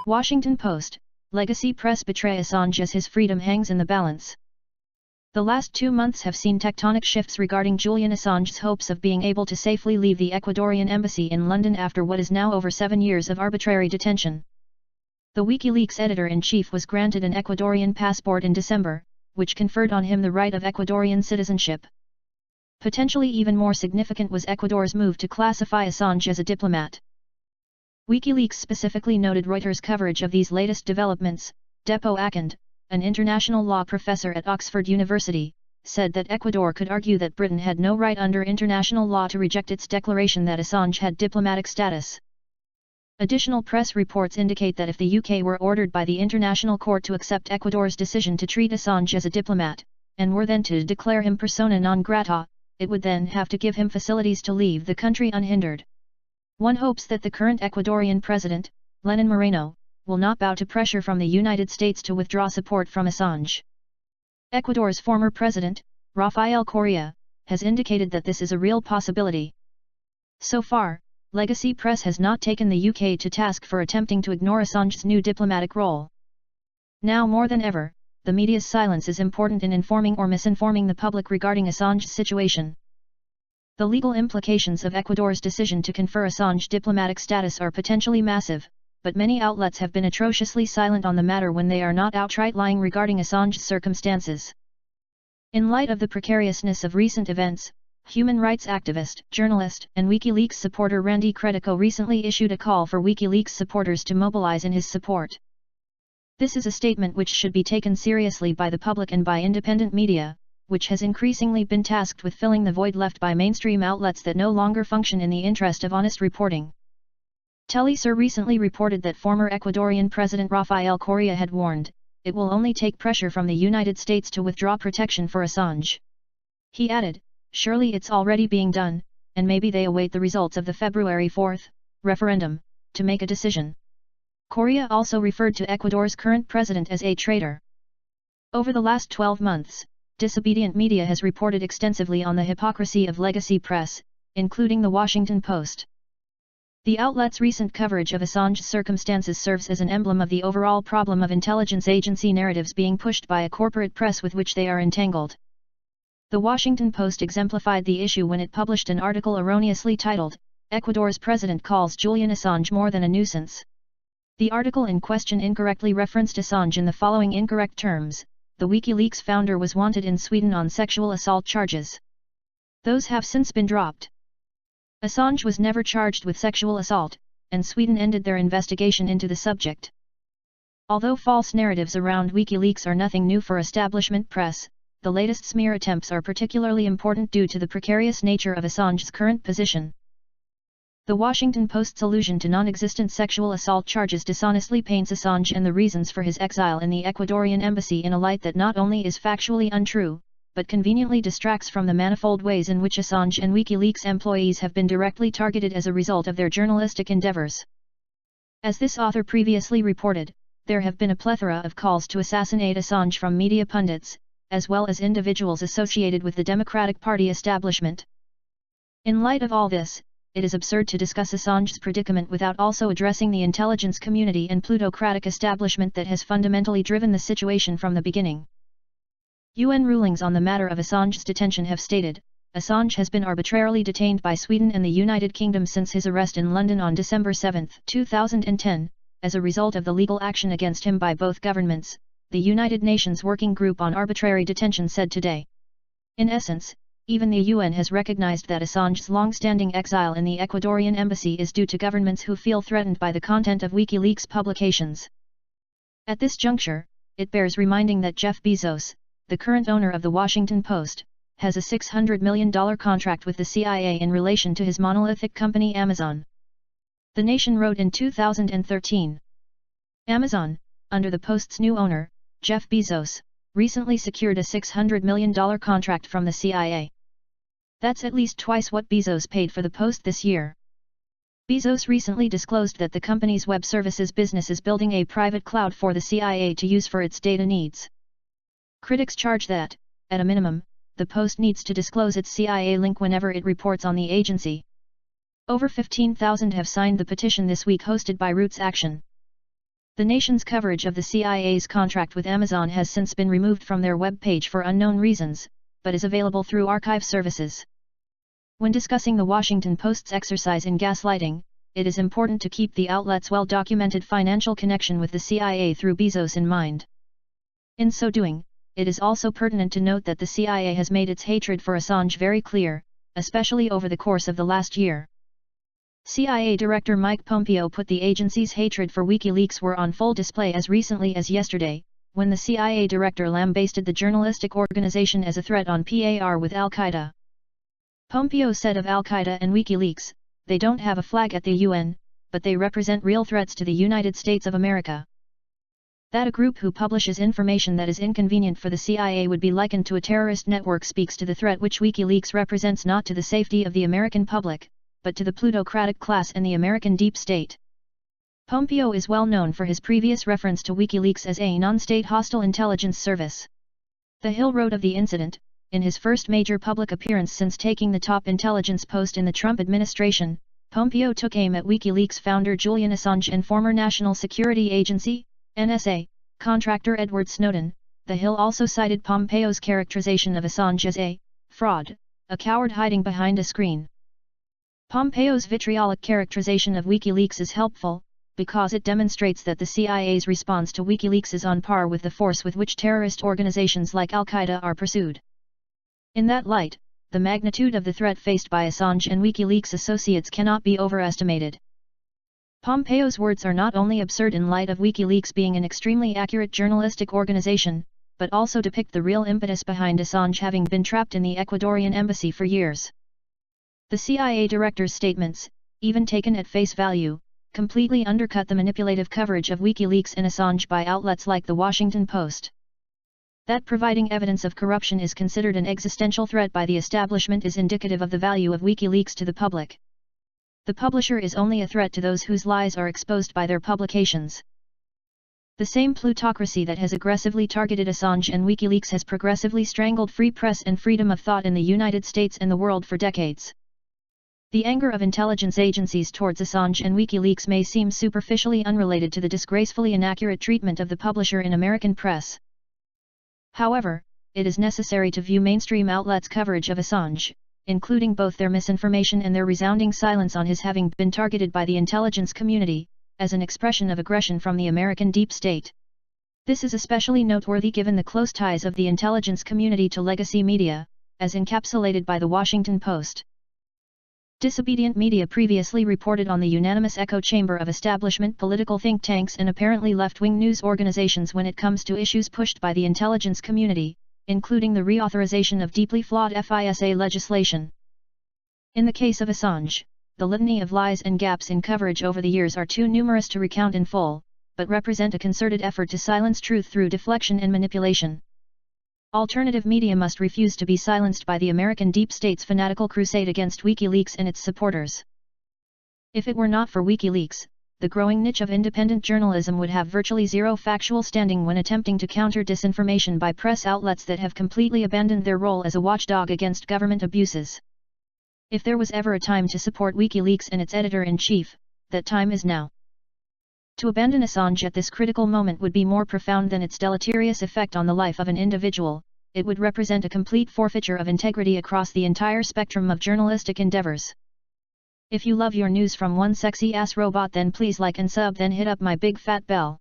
Washington Post, legacy press betray Assange as his freedom hangs in the balance. The last 2 months have seen tectonic shifts regarding Julian Assange's hopes of being able to safely leave the Ecuadorian embassy in London after what is now over 7 years of arbitrary detention. The Wikileaks Editor In Chief was granted an Ecuadorian passport in December, which conferred on him the right of Ecuadorian citizenship. Potentially even more significant was Ecuador's move to classify Assange as a diplomat. WikiLeaks specifically noted Reuters' coverage of these latest developments. Diplomat, an international law professor at Oxford University, said that Ecuador could argue that Britain had no right under international law to reject its declaration that Assange had diplomatic status. Additional press reports indicate that if the UK were ordered by the International Court to accept Ecuador's decision to treat Assange as a diplomat, and were then to declare him persona non grata, it would then have to give him facilities to leave the country unhindered. One hopes that the current Ecuadorian president, Lenin Moreno, will not bow to pressure from the United States to withdraw support from Assange. Ecuador's former president, Rafael Correa, has indicated that this is a real possibility. So far, legacy press has not taken the UK to task for attempting to ignore Assange's new diplomatic role. Now more than ever, the media's silence is important in informing or misinforming the public regarding Assange's situation. The legal implications of Ecuador's decision to confer Assange diplomatic status are potentially massive, but many outlets have been atrociously silent on the matter when they are not outright lying regarding Assange's circumstances. In light of the precariousness of recent events, human rights activist, journalist, and WikiLeaks supporter Randy Credico recently issued a call for WikiLeaks supporters to mobilize in his support. This is a statement which should be taken seriously by the public and by independent media, which has increasingly been tasked with filling the void left by mainstream outlets that no longer function in the interest of honest reporting. Telesur recently reported that former Ecuadorian President Rafael Correa had warned, it will only take pressure from the United States to withdraw protection for Assange. He added, surely it's already being done, and maybe they await the results of the February 4th referendum to make a decision. Correa also referred to Ecuador's current president as a traitor. Over the last 12 months, disobedient media has reported extensively on the hypocrisy of legacy press, including the Washington Post. The outlet's recent coverage of Assange's circumstances serves as an emblem of the overall problem of intelligence agency narratives being pushed by a corporate press with which they are entangled. The Washington Post exemplified the issue when it published an article erroneously titled, "Ecuador's President Calls Julian Assange More Than a Nuisance." The article in question incorrectly referenced Assange in the following incorrect terms: the WikiLeaks founder was wanted in Sweden on sexual assault charges. Those have since been dropped. Assange was never charged with sexual assault, and Sweden ended their investigation into the subject. Although false narratives around WikiLeaks are nothing new for establishment press, the latest smear attempts are particularly important due to the precarious nature of Assange's current position. The Washington Post's allusion to non-existent sexual assault charges dishonestly paints Assange and the reasons for his exile in the Ecuadorian embassy in a light that not only is factually untrue, but conveniently distracts from the manifold ways in which Assange and WikiLeaks employees have been directly targeted as a result of their journalistic endeavors. As this author previously reported, there have been a plethora of calls to assassinate Assange from media pundits, as well as individuals associated with the Democratic Party establishment. In light of all this, it is absurd to discuss Assange's predicament without also addressing the intelligence community and plutocratic establishment that has fundamentally driven the situation from the beginning. UN rulings on the matter of Assange's detention have stated, Assange has been arbitrarily detained by Sweden and the United Kingdom since his arrest in London on December 7, 2010, as a result of the legal action against him by both governments, the United Nations Working Group on Arbitrary Detention said today. In essence, even the UN has recognized that Assange's long-standing exile in the Ecuadorian embassy is due to governments who feel threatened by the content of WikiLeaks publications. At this juncture, it bears reminding that Jeff Bezos, the current owner of the Washington Post, has a $600 million contract with the CIA in relation to his monolithic company Amazon. The Nation wrote in 2013. Amazon, under the Post's new owner, Jeff Bezos, recently secured a $600 million contract from the CIA. That's at least twice what Bezos paid for the Post this year. Bezos recently disclosed that the company's web services business is building a private cloud for the CIA to use for its data needs. Critics charge that, at a minimum, the Post needs to disclose its CIA link whenever it reports on the agency. Over 15,000 have signed the petition this week hosted by Roots Action. The nation's coverage of the CIA's contract with Amazon has since been removed from their web page for unknown reasons, but is available through archive services. When discussing the Washington Post's exercise in gaslighting, it is important to keep the outlet's well-documented financial connection with the CIA through Bezos in mind. In so doing, it is also pertinent to note that the CIA has made its hatred for Assange very clear, especially over the course of the last year. CIA Director Mike Pompeo put the agency's hatred for Wikileaks were on full display as recently as yesterday, when the CIA director lambasted the journalistic organization as a threat on par with Al-Qaeda. Pompeo said of Al-Qaeda and Wikileaks, "They don't have a flag at the UN, but they represent real threats to the United States of America." That a group who publishes information that is inconvenient for the CIA would be likened to a terrorist network speaks to the threat which Wikileaks represents not to the safety of the American public, but to the plutocratic class and the American deep state. Pompeo is well known for his previous reference to Wikileaks as a non-state hostile intelligence service. The Hill wrote of the incident, in his first major public appearance since taking the top intelligence post in the Trump administration, Pompeo took aim at Wikileaks founder Julian Assange and former National Security Agency, NSA, contractor Edward Snowden. The Hill also cited Pompeo's characterization of Assange as a fraud, a coward hiding behind a screen. Pompeo's vitriolic characterization of Wikileaks is helpful, because it demonstrates that the CIA's response to Wikileaks is on par with the force with which terrorist organizations like Al-Qaeda are pursued. In that light, the magnitude of the threat faced by Assange and Wikileaks associates cannot be overestimated. Pompeo's words are not only absurd in light of Wikileaks being an extremely accurate journalistic organization, but also depict the real impetus behind Assange having been trapped in the Ecuadorian embassy for years. The CIA director's statements, even taken at face value, completely undercut the manipulative coverage of Wikileaks and Assange by outlets like the Washington Post. That providing evidence of corruption is considered an existential threat by the establishment is indicative of the value of Wikileaks to the public. The publisher is only a threat to those whose lies are exposed by their publications. The same plutocracy that has aggressively targeted Assange and Wikileaks has progressively strangled free press and freedom of thought in the United States and the world for decades. The anger of intelligence agencies towards Assange and Wikileaks may seem superficially unrelated to the disgracefully inaccurate treatment of the publisher in American press. However, it is necessary to view mainstream outlets' coverage of Assange, including both their misinformation and their resounding silence on his having been targeted by the intelligence community, as an expression of aggression from the American deep state. This is especially noteworthy given the close ties of the intelligence community to legacy media, as encapsulated by the Washington Post. Disobedient media previously reported on the unanimous echo chamber of establishment political think tanks and apparently left-wing news organizations when it comes to issues pushed by the intelligence community, including the reauthorization of deeply flawed FISA legislation. In the case of Assange, the litany of lies and gaps in coverage over the years are too numerous to recount in full, but represent a concerted effort to silence truth through deflection and manipulation. Alternative media must refuse to be silenced by the American deep state's fanatical crusade against Wikileaks and its supporters. If it were not for Wikileaks, the growing niche of independent journalism would have virtually zero factual standing when attempting to counter disinformation by press outlets that have completely abandoned their role as a watchdog against government abuses. If there was ever a time to support Wikileaks and its editor-in-chief, that time is now. To abandon Assange at this critical moment would be more profound than its deleterious effect on the life of an individual. It would represent a complete forfeiture of integrity across the entire spectrum of journalistic endeavors. If you love your news from one sexy ass robot, then please like and sub, then hit up my big fat bell.